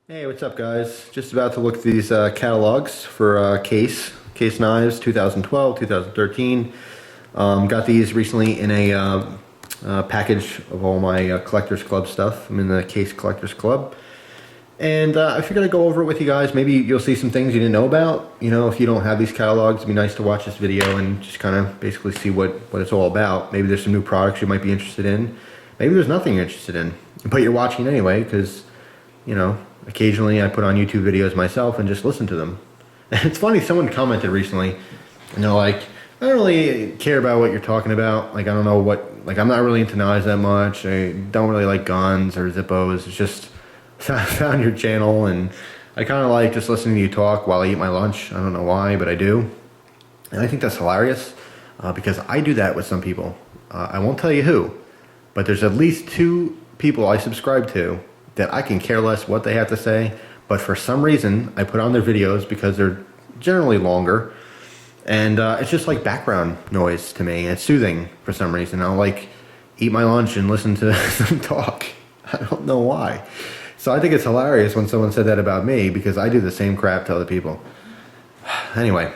Hey, what's up guys? Just about to look at these catalogs for case knives 2012, 2013. Got these recently in a package of all my Collectors Club stuff. I'm in the Case Collectors Club. And I figured I'd go over it with you guys. Maybe you'll see some things you didn't know about. You know, if you don't have these catalogs, it'd be nice to watch this video and just kind of basically see what it's all about. Maybe there's some new products you might be interested in. Maybe there's nothing you're interested in. But you're watching anyway because, you know, occasionally I put on YouTube videos myself and just listen to them. And it's funny, someone commented recently, and they're like, I don't really care about what you're talking about. Like, I don't know what, like, I'm not really into knives that much. I don't really like guns or Zippos. It's just, I found your channel, and I kind of like just listening to you talk while I eat my lunch. I don't know why, but I do. And I think that's hilarious, because I do that with some people. I won't tell you who, but there's at least 2 people I subscribe to that I can care less what they have to say, but for some reason I put on their videos because they're generally longer, and it's just like background noise to me. It's soothing for some reason. I'll like eat my lunch and listen to them talk. I don't know why. So I think it's hilarious when someone said that about me, because I do the same crap to other people. Anyway,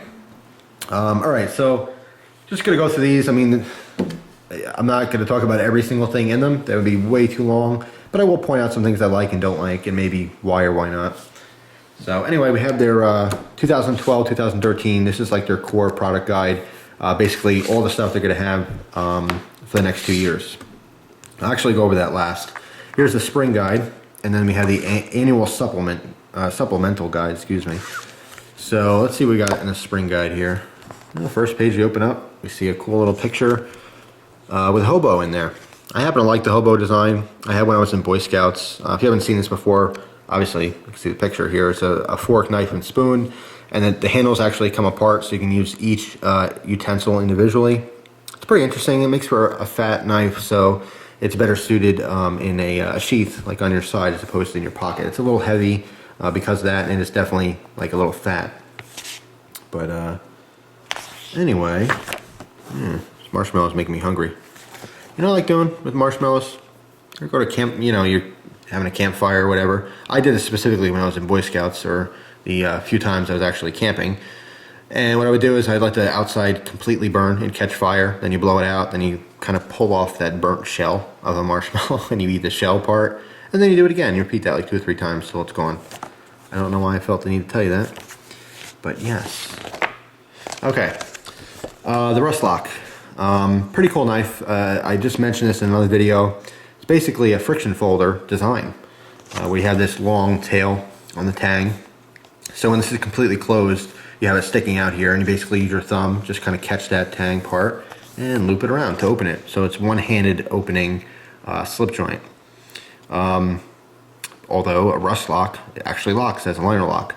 alright, so just gonna go through these. I mean, I'm not gonna talk about every single thing in them. That would be way too long. But I will point out some things I like and don't like, and maybe why or why not. So anyway, we have their 2012, 2013. This is like their core product guide. Basically all the stuff they're gonna have for the next 2 years. I'll actually go over that last. Here's the spring guide, and then we have the annual supplemental guide, excuse me. So let's see what we got in the spring guide here. On the first page you open up, we see a cool little picture with hobo in there. I happen to like the hobo design. I had when I was in Boy Scouts. If you haven't seen this before, obviously you can see the picture here. It's a fork, knife, and spoon, and then the handles actually come apart so you can use each utensil individually. It's pretty interesting. It makes for a fat knife, so it's better suited in a sheath, like on your side, as opposed to in your pocket. It's a little heavy because of that, and it's definitely like a little fat. But anyway, this marshmallow's making me hungry. You know what I like doing with marshmallows? Or go to camp, you know, you're having a campfire or whatever. I did this specifically when I was in Boy Scouts, or the few times I was actually camping. And what I would do is I'd let the outside completely burn and catch fire. Then you blow it out, then you kind of pull off that burnt shell of a marshmallow and you eat the shell part. And then you do it again. You repeat that like 2 or 3 times till it's gone. I don't know why I felt the need to tell you that, but yes. Okay, the rust lock. Pretty cool knife. I just mentioned this in another video. It's basically a friction folder design. We have this long tail on the tang. So when this is completely closed, you have it sticking out here, and you basically use your thumb, just kind of catch that tang part and loop it around to open it. So it's one-handed opening slip joint. Although a rust lock, it actually locks as a liner lock,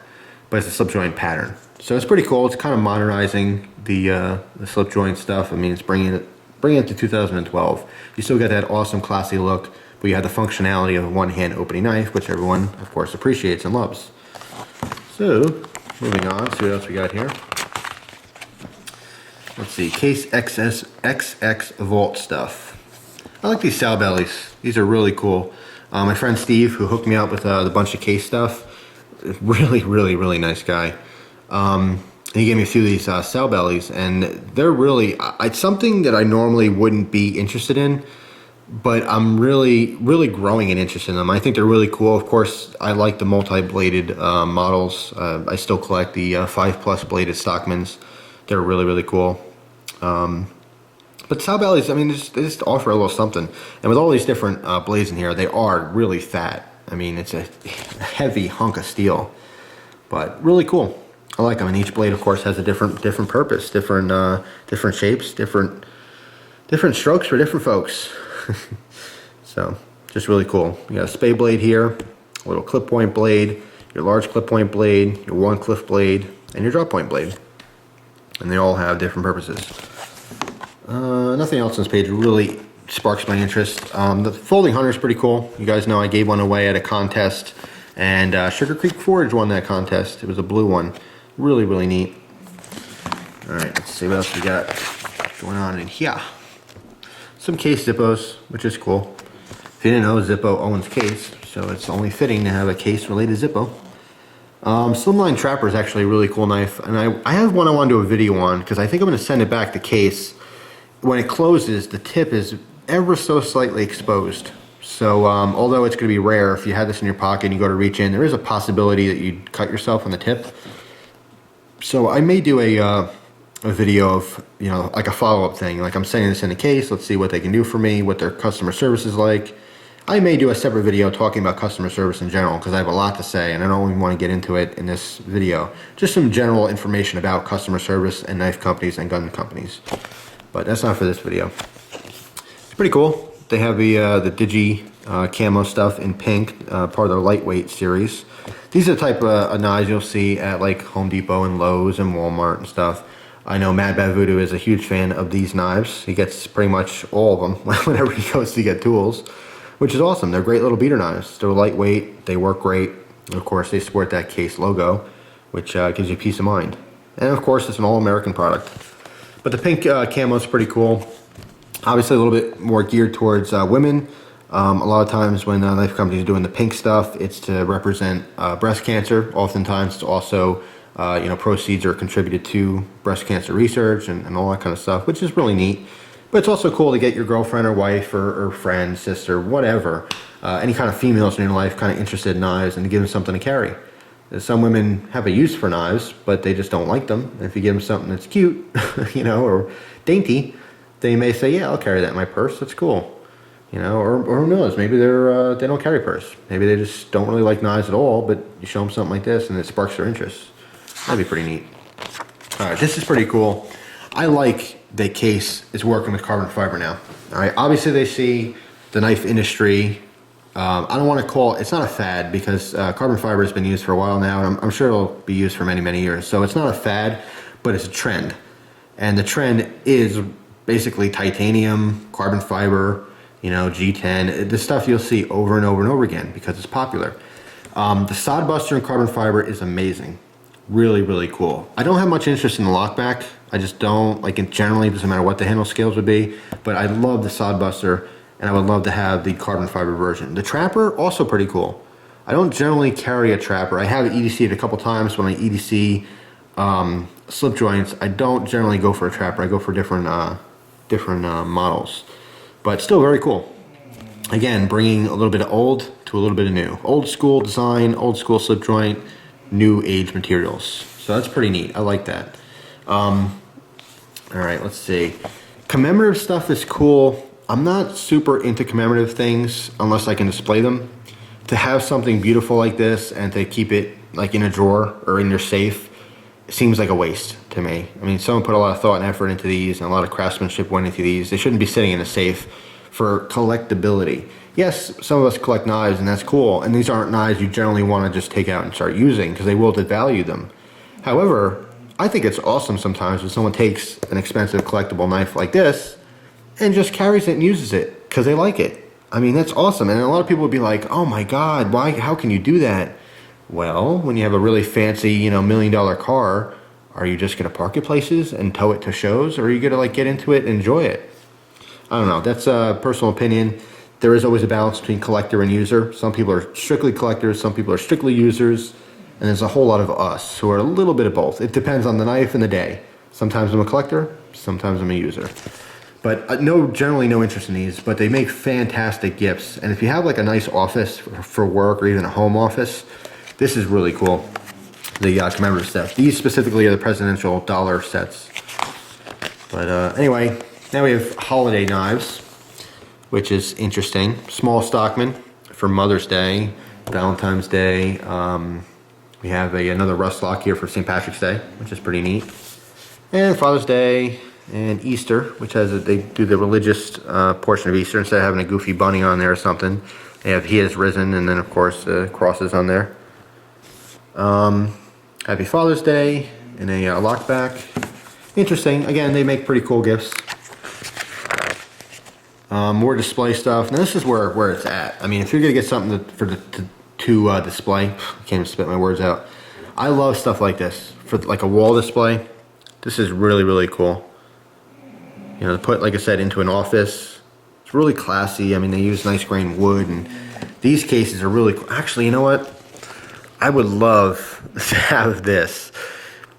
but it's a slip joint pattern. So it's pretty cool. It's kind of modernizing the slip joint stuff. I mean, it's bringing it to 2012. You still get that awesome classy look, but you have the functionality of a one-hand opening knife, which everyone, of course, appreciates and loves. So, moving on, see what else we got here. Let's see, Case XX Vault stuff. I like these sow bellies. These are really cool. My friend Steve, who hooked me up with the bunch of Case stuff, really nice guy. He gave me a few of these sow bellies, and they're really, it's something that I normally wouldn't be interested in, but I'm really growing an interest in them. I think they're really cool. Of course, I like the multi-bladed models. I still collect the 5+ bladed Stockmans. They're really cool. But sow bellies, I mean, they just offer a little something. And with all these different blades in here, they are really fat. I mean, it's a heavy hunk of steel, but really cool. I like them, and each blade, of course, has a different purpose, different shapes, different strokes for different folks. So, just really cool. You got a spade blade here, a little clip point blade, your large clip point blade, your one cliff blade, and your drop point blade. And they all have different purposes. Nothing else on this page really sparks my interest. The folding hunter is pretty cool. You guys know I gave one away at a contest, and Sugar Creek Forge won that contest. It was a blue one. Really neat. Alright, let's see what else we got going on in here. Some case Zippos, which is cool. If you didn't know, Zippo owns Case, so it's only fitting to have a Case-related Zippo. Slimline Trapper is actually a really cool knife, and I have one I want to do a video on, because I think I'm going to send it back to Case. When it closes, the tip is ever so slightly exposed. So although it's going to be rare, if you had this in your pocket and you go to reach in, there is a possibility that you'd cut yourself on the tip. So I may do a video of, you know, like a follow-up thing. Like, I'm sending this in a Case, let's see what they can do for me, what their customer service is like. I may do a separate video talking about customer service in general, because I have a lot to say and I don't even want to get into it in this video. Just some general information about customer service and knife companies and gun companies. But that's not for this video. It's pretty cool. They have the Digi camo stuff in pink, part of their lightweight series. These are the type of knives you'll see at like Home Depot and Lowe's and Walmart and stuff. I know Mad Bad Voodoo is a huge fan of these knives. He gets pretty much all of them whenever he goes to get tools, which is awesome. They're great little beater knives. They're lightweight, they work great. And of course, they sport that Case logo, which gives you peace of mind. And of course, it's an all-American product. But the pink camo is pretty cool. Obviously, a little bit more geared towards women. A lot of times when knife companies are doing the pink stuff, it's to represent breast cancer. Oftentimes, it's also you know, proceeds are contributed to breast cancer research and all that kind of stuff, which is really neat. But it's also cool to get your girlfriend or wife or friend, sister, whatever, any kind of females in your life kind of interested in knives, and to give them something to carry. Some women have a use for knives, but they just don't like them. And if you give them something that's cute, you know, or dainty, they may say, yeah, I'll carry that in my purse, that's cool. You know, or who knows, maybe they don't carry a purse. Maybe they just don't really like knives at all, but you show them something like this and it sparks their interest. That'd be pretty neat. All right, this is pretty cool. I like that Case is working with carbon fiber now. All right, obviously they see the knife industry. I don't want to call it's not a fad, because carbon fiber has been used for a while now, and I'm sure it'll be used for many, many years. So it's not a fad, but it's a trend. And the trend is basically titanium, carbon fiber, you know, G10, the stuff you'll see over and over and over again because it's popular. The sod buster in carbon fiber is amazing. Really, really cool. I don't have much interest in the lockback. I just don't, like, it generally doesn't matter what the handle scales would be, but I love the sod buster, and I would love to have the carbon fiber version. The trapper, also pretty cool. I don't generally carry a trapper. I have EDC'd a couple times when I EDC slip joints. I don't generally go for a trapper. I go for different models, but still very cool. Again, bringing a little bit of old to a little bit of new. Old school design, old school slip joint, new age materials. So that's pretty neat. I like that. All right, let's see. Commemorative stuff is cool. I'm not super into commemorative things unless I can display them. To have something beautiful like this and to keep it like in a drawer or in your safe, it seems like a waste to me. I mean, someone put a lot of thought and effort into these, and a lot of craftsmanship went into these. They shouldn't be sitting in a safe for collectability. Yes, some of us collect knives, and that's cool, and these aren't knives you generally want to just take out and start using because they will devalue them. However, I think it's awesome sometimes when someone takes an expensive collectible knife like this and just carries it and uses it because they like it. I mean, that's awesome. And a lot of people would be like, oh my God, why, how can you do that? Well, when you have a really fancy, you know, $1 million car, are you just going to park it places and tow it to shows, or are you going to like get into it and enjoy it? I don't know. That's a personal opinion. There is always a balance between collector and user. Some people are strictly collectors, some people are strictly users, and there's a whole lot of us who are a little bit of both. It depends on the knife and the day. Sometimes I'm a collector, sometimes I'm a user. But generally no interest in these, but they make fantastic gifts. And if you have like a nice office for work or even a home office, this is really cool. The commemorative stuff. These specifically are the presidential dollar sets. But anyway, now we have holiday knives, which is interesting. Small Stockman for Mother's Day, Valentine's Day. We have another rust lock here for St. Patrick's Day, which is pretty neat. And Father's Day and Easter, which has they do the religious portion of Easter instead of having a goofy bunny on there or something. They have He Has Risen, and then of course the crosses on there. Happy Father's Day and a lockback. Interesting. Again, they make pretty cool gifts. More display stuff. Now this is where it's at. I mean, if you're gonna get something to display, I can't even spit my words out. I love stuff like this for like a wall display. This is really, really cool. You know, to put, like I said, into an office. It's really classy. I mean, they use nice grain wood, and these cases are really cool. Actually, you know what? I would love to have this.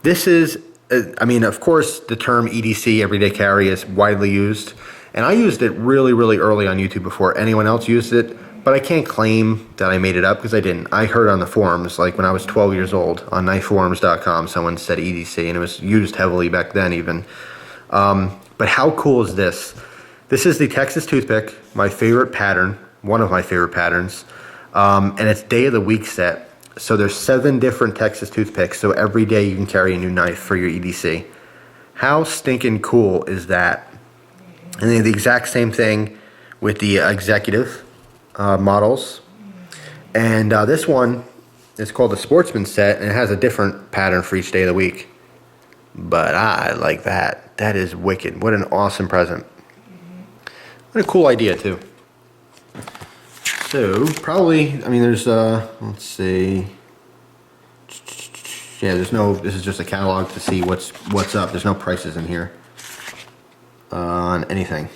This is, I mean, of course, the term EDC, everyday carry, is widely used. And I used it really, really early on YouTube before anyone else used it. But I can't claim that I made it up because I didn't. I heard on the forums, like when I was 12 years old, on knifeforums.com, someone said EDC, and it was used heavily back then even. But how cool is this? This is the Texas toothpick, my favorite pattern, one of my favorite patterns. And it's day of the week set. So there's 7 different Texas toothpicks, so every day you can carry a new knife for your EDC. How stinking cool is that? And then the exact same thing with the executive models. And this one is called the Sportsman set, and it has a different pattern for each day of the week. But I like that. That is wicked. What an awesome present. What a cool idea, too. So, probably, I mean, there's, let's see. Yeah, there's no, this is just a catalog to see what's up. There's no prices in here on anything.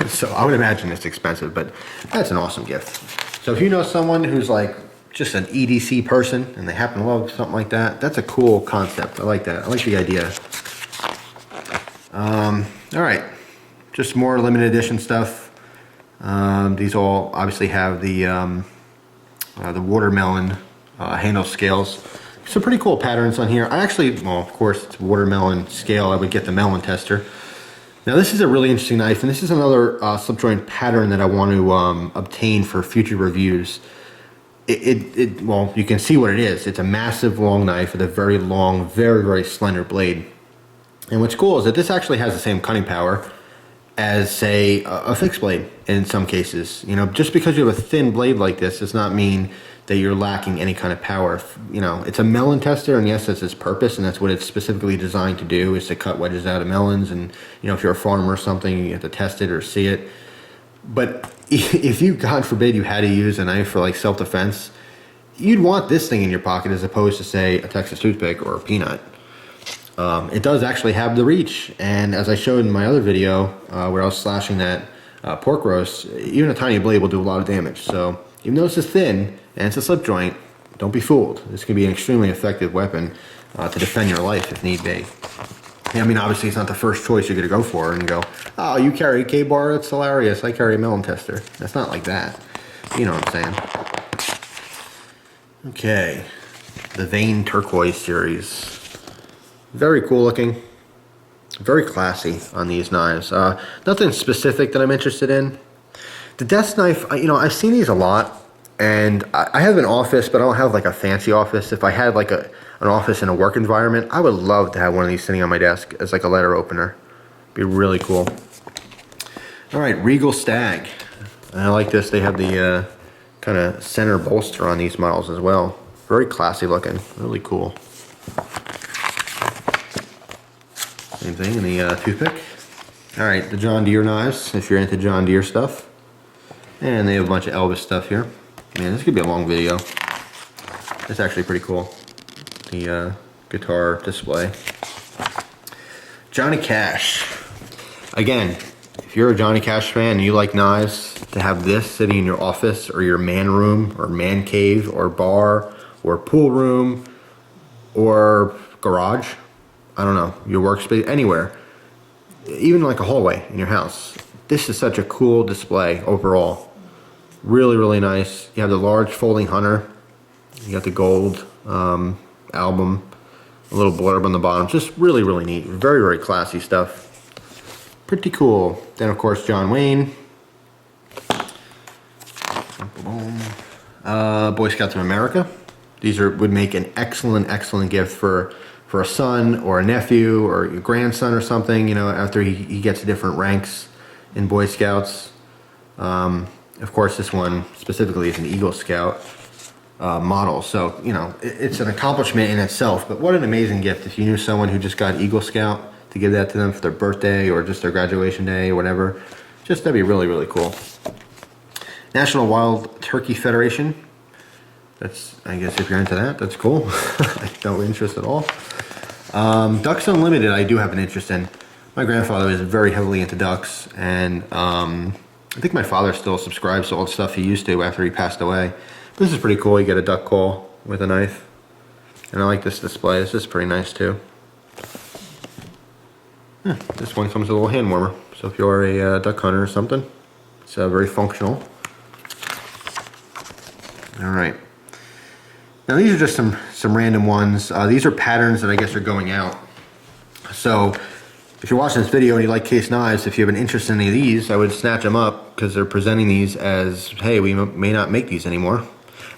So I would imagine it's expensive, but that's an awesome gift. So if you know someone who's like just an EDC person and they happen to love something like that, that's a cool concept. I like that. I like the idea. All right, just more limited edition stuff. These all obviously have the watermelon handle scales. Some pretty cool patterns on here. I actually, well, of course, it's watermelon scale. I would get the melon tester. Now this is a really interesting knife, and this is another slip joint pattern that I want to obtain for future reviews. Well, you can see what it is. It's a massive long knife with a very long, very, very slender blade. And what's cool is that this actually has the same cutting power as, say, a fixed blade in some cases. You know, just because you have a thin blade like this does not mean that you're lacking any kind of power. You know, it's a melon tester, and yes, that's its purpose, and that's what it's specifically designed to do, is to cut wedges out of melons. And, you know, if you're a farmer or something, you have to test it or see it. But if you, God forbid, you had to use a knife for like self-defense, you'd want this thing in your pocket as opposed to, say, a Texas toothpick or a peanut. It does actually have the reach, and as I showed in my other video where I was slashing that pork roast, even a tiny blade will do a lot of damage. So even though this is thin and it's a slip joint, don't be fooled. This can be an extremely effective weapon to defend your life if need be. I mean, obviously it's not the first choice you're going to go for and go, oh, you carry a K-bar, that's hilarious, I carry a melon tester. That's not like that. You know what I'm saying. Okay, the Vein Turquoise series. Very cool looking, very classy on these knives. Nothing specific that I'm interested in. The desk knife, you know, I've seen these a lot, and I have an office, but I don't have like a fancy office. If I had like an office in a work environment, I would love to have one of these sitting on my desk as like a letter opener. Be really cool. All right, Regal Stag. I like this. They have the kind of center bolster on these models as well. Very classy looking, really cool. Same thing in the toothpick. All right, the John Deere knives, if you're into John Deere stuff. And they have a bunch of Elvis stuff here. Man, this could be a long video. It's actually pretty cool. The guitar display. Johnny Cash. Again, if you're a Johnny Cash fan and you like knives, to have this sitting in your office or your man room or man cave or bar or pool room or garage, I don't know, your workspace, anywhere, even like a hallway in your house. This is such a cool display overall. Really, really nice. You have the large folding hunter. You got the gold album, a little blurb on the bottom. Just really, really neat. Very, very classy stuff. Pretty cool. Then, of course, John Wayne. Boy Scouts of America. These would make an excellent, excellent gift for a son or a nephew or your grandson or something, you know, after he gets different ranks in Boy Scouts. Of course, this one specifically is an Eagle Scout model, so, you know, it's an accomplishment in itself, but what an amazing gift if you knew someone who just got Eagle Scout, to give that to them for their birthday or just their graduation day or whatever. Just, that'd be really, really cool. National Wild Turkey Federation. That's, I guess if you're into that, that's cool. I have no interest at all. Ducks Unlimited, I do have an interest in. My grandfather is very heavily into ducks, and I think my father still subscribes to all the stuff he used to after he passed away. This is pretty cool. You get a duck call with a knife. And I like this display. This is pretty nice too. Yeah, this one comes with a little hand warmer. So if you're a duck hunter or something, it's very functional. Alright. Now these are just some random ones. These are patterns that I guess are going out. So if you're watching this video and you like case knives, if you have an interest in any of these, I would snatch them up because they're presenting these as, hey, we may not make these anymore.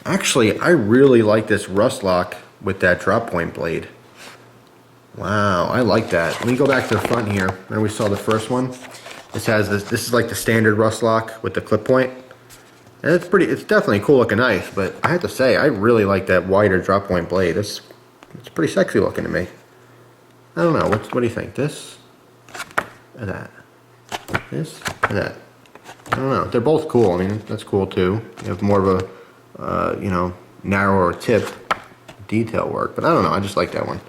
Actually, I really like this rust lock with that drop point blade. Wow, I like that. Let me go back to the front here. Remember we saw the first one? This has this is like the standard rust lock with the clip point. And it's definitely a cool looking knife, but I have to say, I really like that wider drop point blade. It's pretty sexy looking to me. I don't know, what do you think? This or that? This or that? I don't know. They're both cool. I mean, that's cool too. You have more of a, you know, narrower tip detail work, but I don't know. I just like that one.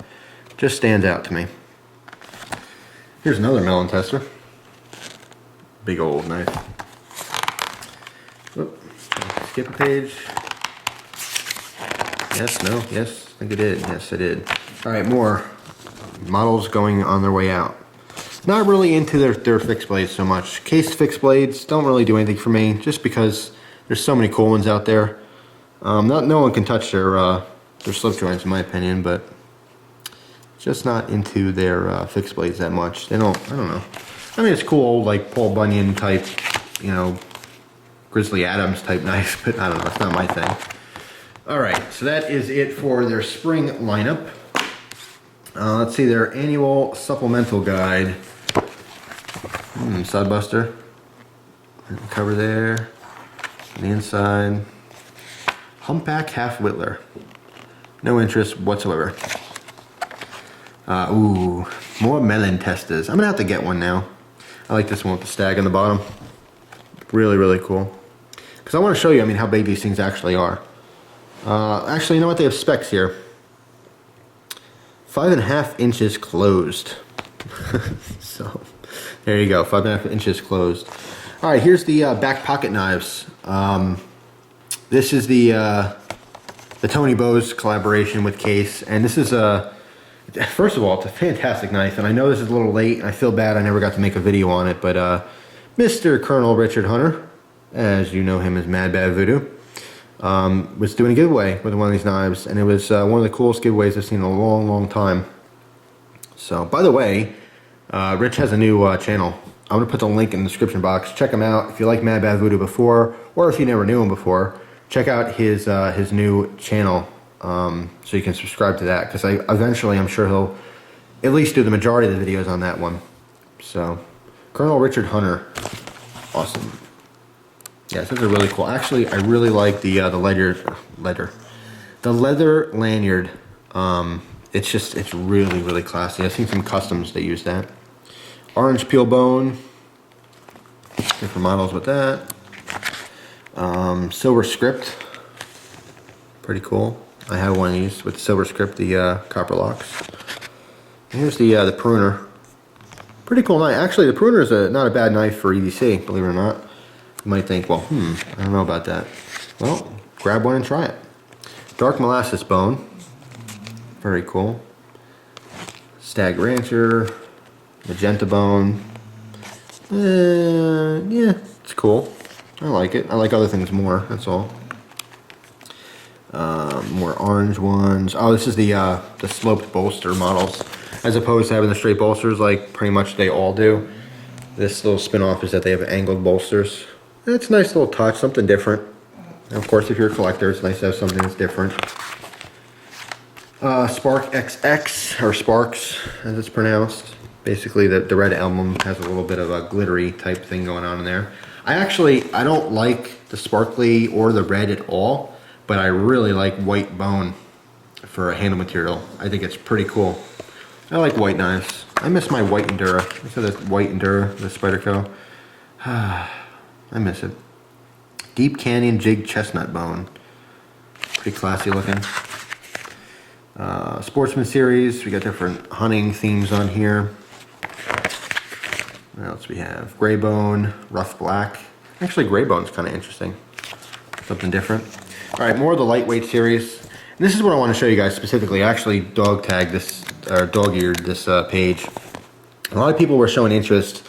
Just stands out to me. Here's another melon tester. Big old knife. Oop, skip a page. Yes, no, yes, I think I did. Yes, I did. All right, more models going on their way out. Not really into their fixed blades so much. Case fixed blades don't really do anything for me, just because there's so many cool ones out there. No one can touch their slip joints in my opinion, but just not into their fixed blades that much. I don't know. I mean, it's cool, like Paul Bunyan type, you know, Grizzly Adams type knife, but I don't know, it's not my thing. All right, so that is it for their spring lineup. Let's see, their annual supplemental guide. Sodbuster. Cover there. On the inside. Humpback half whittler. No interest whatsoever. Ooh, more melon testers. I'm gonna have to get one now. I like this one with the stag on the bottom. Really, really cool. Because I want to show you, I mean, how big these things actually are. Actually, you know what? They have specs here. 5.5 inches closed. So, there you go. 5.5 inches closed. All right, here's the back pocket knives. This is the Tony Bose collaboration with Case, and this is first of all, it's a fantastic knife, and I know this is a little late, and I feel bad I never got to make a video on it, but Mr. Colonel Richard Hunter, as you know him as Mad Bad Voodoo, was doing a giveaway with one of these knives, and it was one of the coolest giveaways I've seen in a long, long time. So, by the way, Rich has a new channel. I'm going to put the link in the description box. Check him out. If you like Mad Bad Voodoo before, or if you never knew him before, check out his new channel. So you can subscribe to that, because eventually I'm sure he'll at least do the majority of the videos on that one. So, Colonel Richard Hunter, awesome. Yes, those are really cool. Actually, I really like the leather lanyard. It's really, really classy. I've seen some customs that use that. Orange peel bone. Different models with that. Silver script. Pretty cool. I have one of these with the silver script, the copper locks. And here's the pruner. Pretty cool knife. Actually, the pruner is not a bad knife for EDC, believe it or not. You might think, well, I don't know about that. Well, grab one and try it. Dark molasses bone. Very cool. Stag Rancher. Magenta bone. Yeah, it's cool. I like it. I like other things more, that's all. More orange ones. Oh, this is the sloped bolster models, as opposed to having the straight bolsters like pretty much they all do. This little spin-off is that they have angled bolsters. It's a nice little touch, something different. And of course, if you're a collector, it's nice to have something that's different. Spark XX, or Sparks, as it's pronounced. Basically, the red emblem has a little bit of a glittery type thing going on in there. I don't like the sparkly or the red at all, but I really like white bone for a handle material. I think it's pretty cool. I like white knives. I miss my white Endura. I saw this white Endura, the Spyderco. I miss it. Deep Canyon Jig Chestnut Bone. Pretty classy looking. Sportsman Series. We got different hunting themes on here. What else we have? Gray Bone, Rough Black. Actually, gray bone's kind of interesting. Something different. All right, more of the lightweight series. And this is what I want to show you guys specifically. I actually dog tagged this, or dog-eared this page. A lot of people were showing interest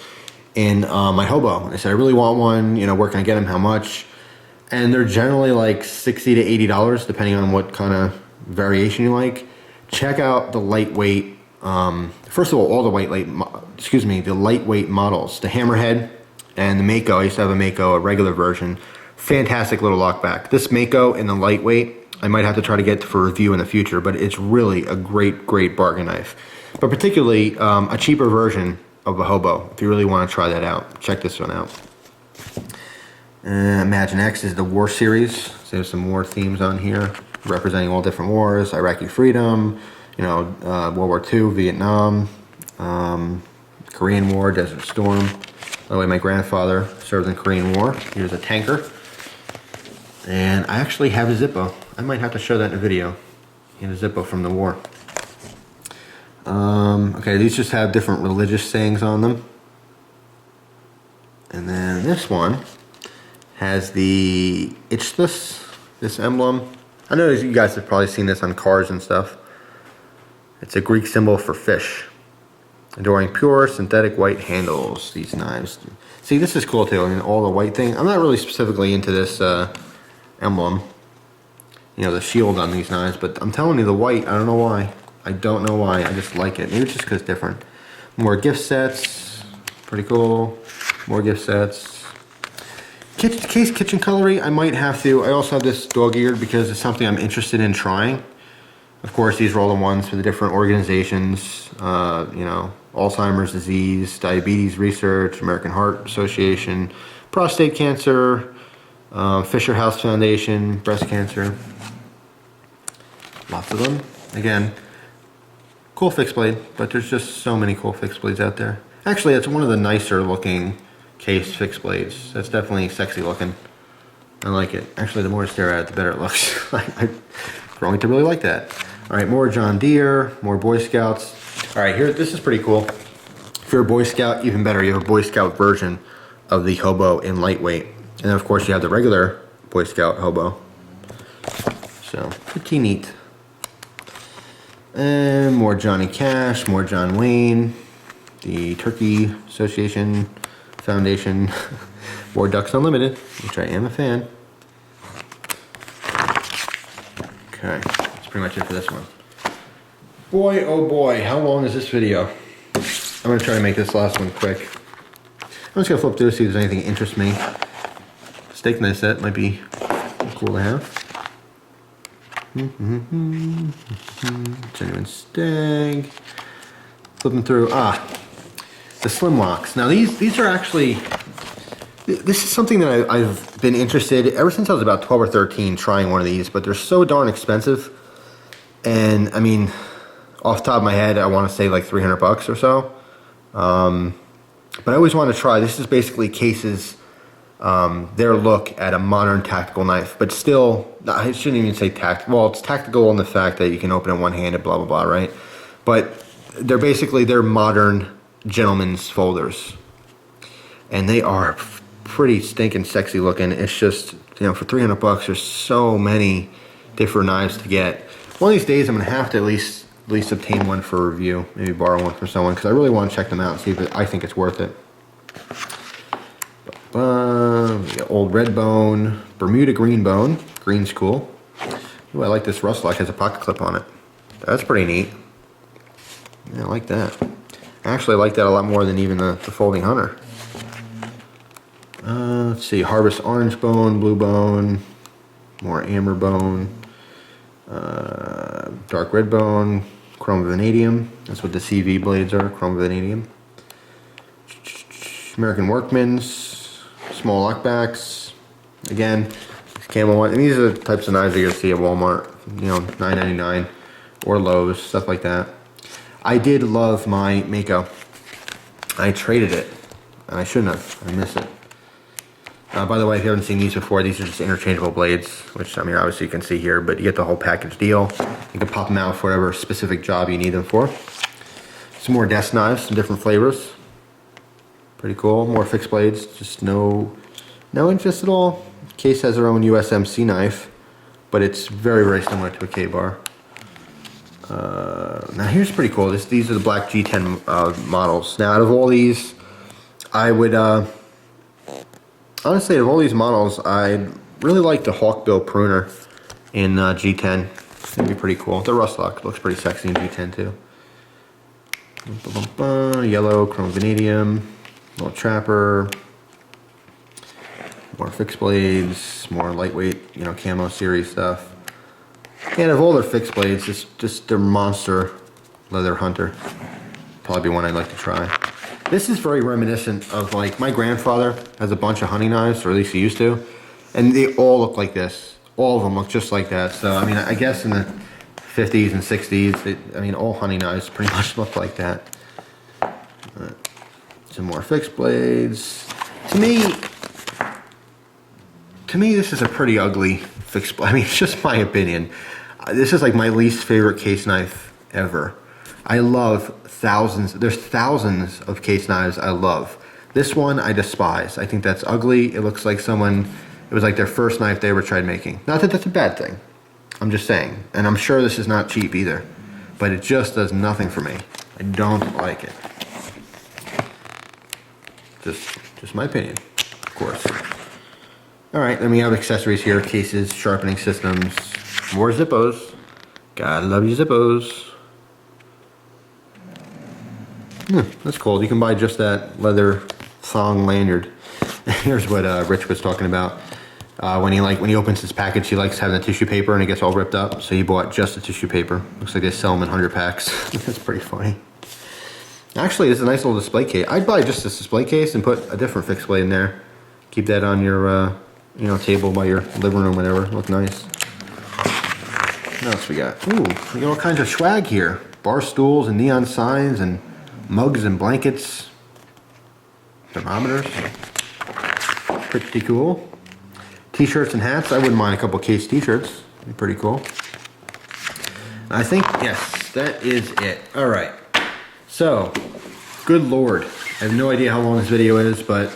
in my hobo. They said, I really want one, you know, where can I get them, how much? And they're generally like $60 to $80, depending on what kind of variation you like. Check out the lightweight, first of all the lightweight models. The Hammerhead and the Mako. I used to have a Mako, a regular version. Fantastic little lockback. This Mako in the lightweight, I might have to try to get for review in the future, but it's really a great bargain knife. But particularly a cheaper version of a hobo, if you really want to try that out. Check this one out. Imagine X is the war series. So there's some war themes on here, representing all different wars. Iraqi freedom, you know, World War II, Vietnam, Korean War, Desert Storm. By the way, my grandfather served in the Korean War. Here's a tanker. And I actually have a Zippo. I might have to show that in a video. In a Zippo from the war. Okay, these just have different religious sayings on them. And then this one has the Ichthus, this emblem. I know you guys have probably seen this on cars and stuff. It's a Greek symbol for fish. Adoring pure synthetic white handles, these knives. See, this is cool too. I mean, all the white thing. I'm not really specifically into this emblem, you know, the shield on these knives, but I'm telling you, the white, I don't know why. I don't know why, I just like it. Maybe it's just because it's different. More gift sets, pretty cool. More gift sets. Case kitchen cutlery, I might have to. I also have this dog-eared because it's something I'm interested in trying. Of course, these are all the ones for the different organizations, you know, Alzheimer's disease, diabetes research, American Heart Association, prostate cancer, Fisher House Foundation, breast cancer. Lots of them. Again, cool fixed blade, but there's just so many cool fixed blades out there. Actually, it's one of the nicer looking case fixed blades. That's definitely sexy looking. I like it. Actually, the more I stare at it, the better it looks. I'm growing to really like that. All right, more John Deere, more Boy Scouts. All right, here, this is pretty cool. If you're a Boy Scout, even better, you have a Boy Scout version of the hobo in lightweight. And then, of course, you have the regular Boy Scout hobo. So, pretty neat. And more Johnny Cash, more John Wayne, the Turkey Association Foundation, more Ducks Unlimited, which I am a fan. Okay, that's pretty much it for this one. Boy, oh boy, how long is this video? I'm gonna try to make this last one quick. I'm just gonna flip through to see if there's anything that interests me. Steak knife set might be cool to have. Genuine stag. Flipping through. The slim locks. Now these are actually. This is something that I've been interested ever since I was about 12 or 13 trying one of these, but they're so darn expensive. And I mean, off the top of my head, I want to say like $300 or so. But I always want to try. This is basically Case's their look at a modern tactical knife, but still, I shouldn't even say tactical. Well, it's tactical in the fact that you can open it one-handed, blah, blah, blah, right? But they're basically their modern gentleman's folders. And they are pretty stinking sexy looking. It's just, you know, for $300, there's so many different knives to get. One of these days, I'm going to have to at least obtain one for review, maybe borrow one from someone, because I really want to check them out and see if I think it's worth it. We got old red bone, Bermuda green bone. Green's cool. Ooh, I like this rust lock, has a pocket clip on it. That's pretty neat. Yeah, I like that. I actually like that a lot more than even the folding hunter. Let's see, harvest orange bone, blue bone, more amber bone, dark red bone, chrome vanadium. That's what the CV blades are, chrome vanadium. American Workman's, small lockbacks. Again, camel one. And these are the types of knives that you'll see at Walmart, you know, $9.99 or Lowe's, stuff like that. I did love my Mako. I traded it, and I shouldn't have. I miss it. By the way, if you haven't seen these before, these are just interchangeable blades, which, I mean, obviously you can see here, but you get the whole package deal. You can pop them out for whatever specific job you need them for. Some more desk knives, some different flavors. Pretty cool. More fixed blades, just no No interest at all. Case has their own USMC knife, but it's very, very similar to a K-bar. Now here's pretty cool. These are the black G10 models. Now out of all these, I would honestly, out of all these models, I'd really like the Hawkbill pruner in G10. It'd be pretty cool. The rust lock looks pretty sexy in G10 too. Yellow chrome vanadium, little trapper, more fixed blades, more lightweight, you know, camo series stuff. And of all their fixed blades, it's just their monster leather hunter. Probably be one I'd like to try. This is very reminiscent of, like, my grandfather has a bunch of hunting knives, or at least he used to, and they all look like this. All of them look just like that. So I mean, I guess in the 50s and 60s, all hunting knives pretty much look like that. Some more fixed blades. To me, this is a pretty ugly fixed blade. I mean, it's just my opinion. This is like my least favorite case knife ever. I love thousands. There's thousands of case knives I love. This one I despise. I think that's ugly. It looks like someone, it was like their first knife they ever tried making. Not that that's a bad thing. I'm just saying. And I'm sure this is not cheap either. But it just does nothing for me. I don't like it. Just my opinion, of course. Alright, then we have accessories here, cases, sharpening systems, more Zippos. Gotta love you Zippos. That's cool. You can buy just that leather thong lanyard. Here's what Rich was talking about. When he opens his package, he likes having the tissue paper and it gets all ripped up. So he bought just the tissue paper. Looks like they sell them in 100 packs. That's pretty funny. Actually, it's a nice little display case. I'd buy just this display case and put a different fixed blade in there. Keep that on your table by your living room, whatever. Look nice. What else we got? Ooh, we got all kinds of swag here. Bar stools and neon signs and mugs and blankets. Thermometers. Pretty cool. T-shirts and hats. I wouldn't mind a couple case t-shirts. Be pretty cool. I think, yes, that is it. All right. So, good Lord. I have no idea how long this video is, but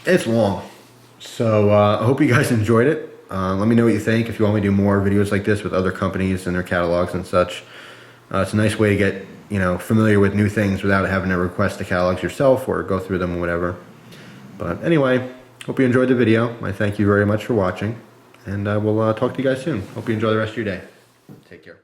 it's long. So, I hope you guys enjoyed it. Let me know what you think. If you want me to do more videos like this with other companies and their catalogs and such. It's a nice way to get, familiar with new things without having to request the catalogs yourself or go through them or whatever. But anyway, hope you enjoyed the video. I thank you very much for watching. And I will talk to you guys soon. Hope you enjoy the rest of your day. Take care.